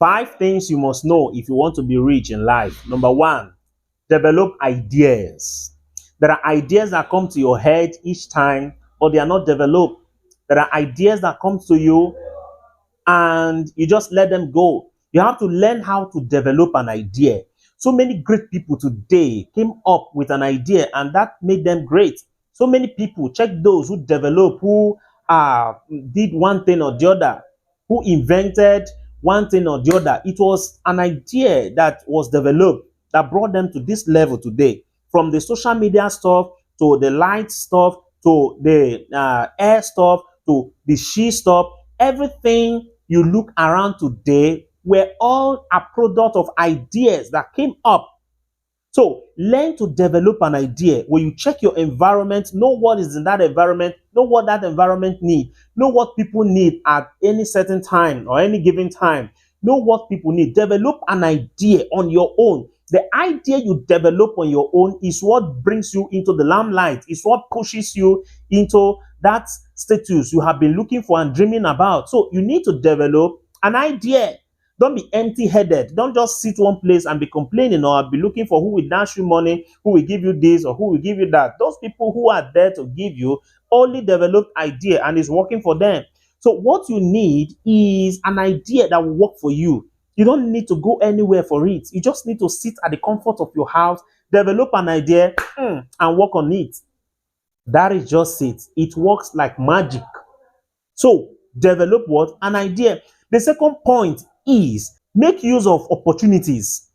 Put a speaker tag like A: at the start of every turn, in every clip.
A: 5 things you must know if you want to be rich in life. Number 1, develop ideas. There are ideas that come to your head each time, but they are not developed. There are ideas that come to you and you just let them go. You have to learn how to develop an idea. So many great people today came up with an idea and that made them great. So many people, check those who develop, who did one thing or the other, who invented one thing or the other. It was an idea that was developed that brought them to this level today. From the social media stuff to the light stuff to the air stuff to the she stuff, everything you look around today were all a product of ideas that came up. So learn to develop an idea. When you check your environment, know what is in that environment, know what that environment needs, know what people need at any certain time or any given time. Know what people need. Develop an idea on your own. The idea you develop on your own is what brings you into the limelight. It's what pushes you into that status you have been looking for and dreaming about. So you need to develop an idea. Don't be empty-headed. Don't just sit one place and be complaining or be looking for who will dash you money, who will give you this or who will give you that. Those people who are there to give you only developed idea and is working for them. So what you need is an idea that will work for you. You don't need to go anywhere for it. You just need to sit at the comfort of your house, develop an idea, and work on it. That is just it. It works like magic. So develop what? An idea. The second point is make use of opportunities.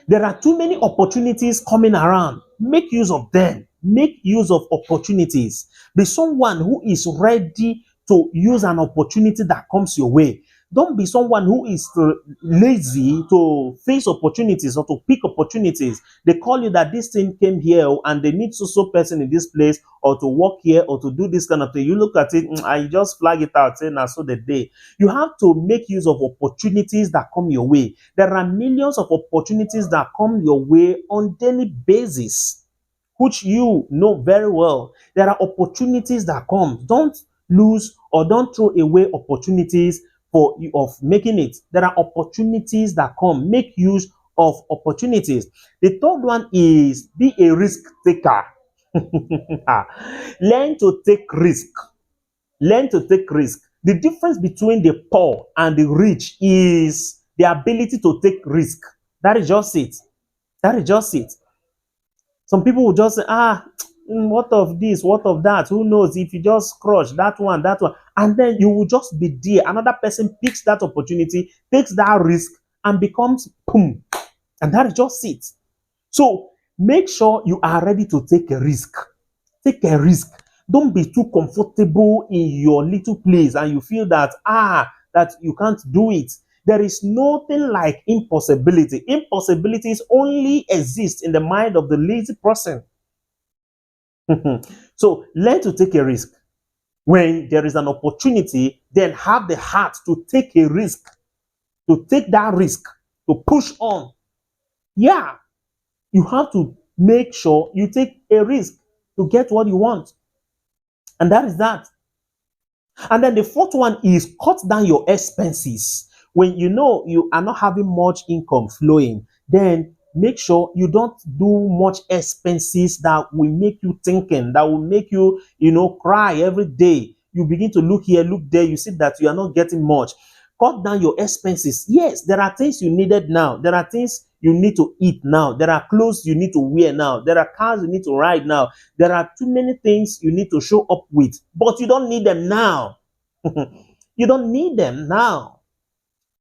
A: There are too many opportunities coming around. Make use of them. Make use of opportunities. Be someone who is ready to use an opportunity that comes your way. Don't be someone who is lazy to face opportunities or to pick opportunities. They call you that this thing came here and they need so person in this place or to work here or to do this kind of thing. You look at it and you just flag it out, saying, "Now so the day." You have to make use of opportunities that come your way. There are millions of opportunities that come your way on daily basis, which you know very well. There are opportunities that come. Don't lose or don't throw away opportunities of making it. There are opportunities that come. Make use of opportunities. The third one is be a risk taker. Learn to take risk. Learn to take risk. The difference between the poor and the rich is the ability to take risk. That is just it. That is just it. Some people will just say, what of this, what of that? Who knows? If you just crush that one, and then you will just be there. Another person picks that opportunity, takes that risk, and becomes boom. And that is just it. So make sure you are ready to take a risk. Take a risk. Don't be too comfortable in your little place and you feel that that you can't do it. There is nothing like impossibility. Impossibilities only exist in the mind of the lazy person. So learn to take a risk. When there is an opportunity, then have the heart to take a risk, to take that risk, to push on. Yeah, you have to make sure you take a risk to get what you want. And that is that. And then the fourth one is cut down your expenses. When you know you are not having much income flowing, then make sure you don't do much expenses that will make you thinking, that will make you, cry every day. You begin to look here, look there, you see that you are not getting much. Cut down your expenses. Yes, there are things you needed now. There are things you need to eat now. There are clothes you need to wear now. There are cars you need to ride now. There are too many things you need to show up with, but you don't need them now. You don't need them now.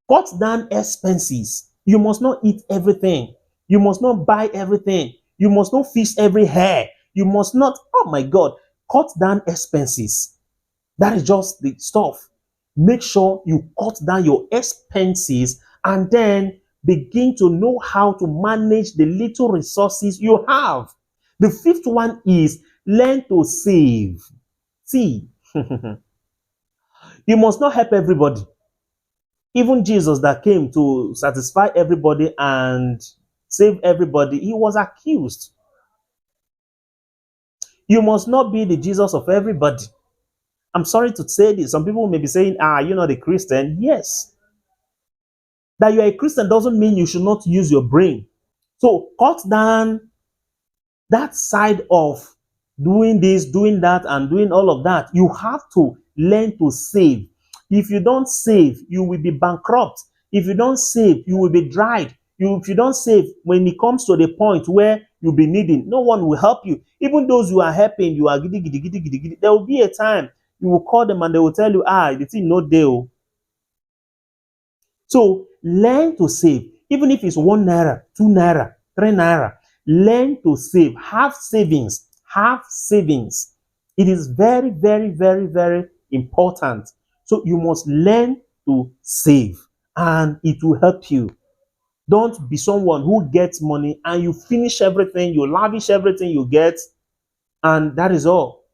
A: Cut down expenses. You must not eat everything. You must not buy everything. You must not fix every hair. You must not, oh my God, cut down expenses. That is just the stuff. Make sure you cut down your expenses and then begin to know how to manage the little resources you have. The fifth one is learn to save. See, you must not help everybody. Even Jesus that came to satisfy everybody and save everybody, he was accused. You must not be the Jesus of everybody. I'm sorry to say this. Some people may be saying, you're not a Christian. Yes. That you're a Christian doesn't mean you should not use your brain. So cut down that side of doing this, doing that, and doing all of that. You have to learn to save. If you don't save, you will be bankrupt. If you don't save, you will be dried. If you don't save, when it comes to the point where you'll be needing, no one will help you. Even those who are helping, you are giddy, giddy, giddy, giddy, giddy. There will be a time you will call them and they will tell you, the thing no deal. So learn to save, even if it's 1 naira, 2 naira, 3 naira. Learn to save. Have savings. Have savings. It is very, very, very, very important. So you must learn to save, and it will help you. Don't be someone who gets money and you finish everything, you lavish everything you get, and that is all.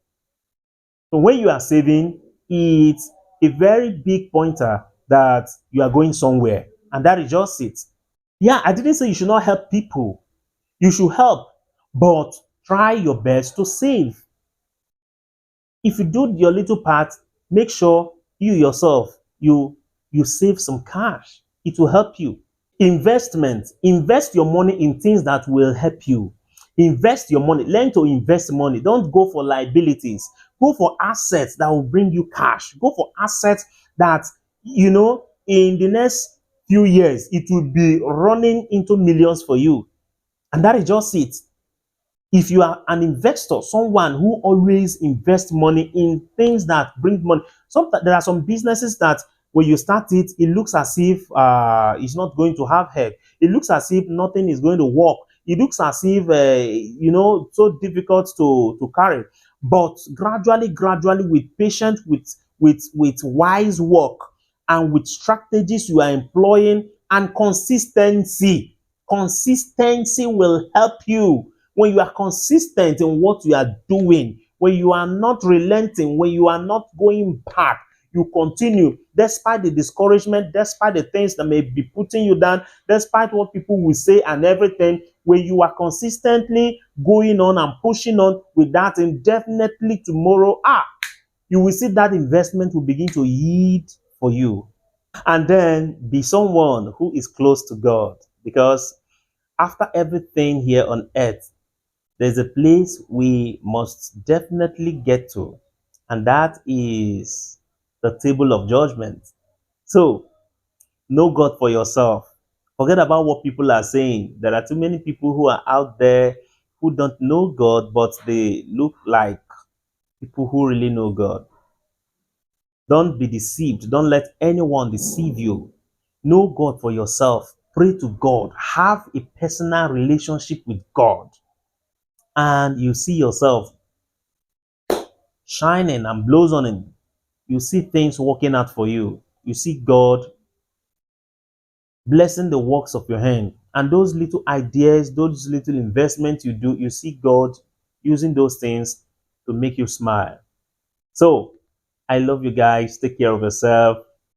A: So when you are saving, it's a very big pointer that you are going somewhere, and that is just it. Yeah, I didn't say you should not help people. You should help, but try your best to save. If you do your little part, make sure you yourself you save some cash. It will help you. Investment. Invest your money in things that will help you. Invest your money. Learn to invest money. Don't go for liabilities. Go for assets that will bring you cash. Go for assets that, in the next few years, it will be running into millions for you. And that is just it. If you are an investor, someone who always invests money in things that bring money, there are some businesses that when you start it, it looks as if it's not going to have head. It looks as if nothing is going to work. It looks as if so difficult to carry. But gradually, with patience, with wise work, and with strategies you are employing, and consistency will help you. When you are consistent in what you are doing, when you are not relenting, when you are not going back, you continue despite the discouragement, despite the things that may be putting you down, despite what people will say and everything. When you are consistently going on and pushing on with that, indefinitely tomorrow, you will see that investment will begin to yield for you. And then be someone who is close to God, because after everything here on earth, there's a place we must definitely get to, and that is the table of judgment. So, know God for yourself. Forget about what people are saying. There are too many people who are out there who don't know God, but they look like people who really know God. Don't be deceived. Don't let anyone deceive you. Know God for yourself. Pray to God. Have a personal relationship with God. And you see yourself shining and blossoming. You see things working out for you. You see God blessing the works of your hand. And those little ideas, those little investments you do, you see God using those things to make you smile. So, I love you guys. Take care of yourself.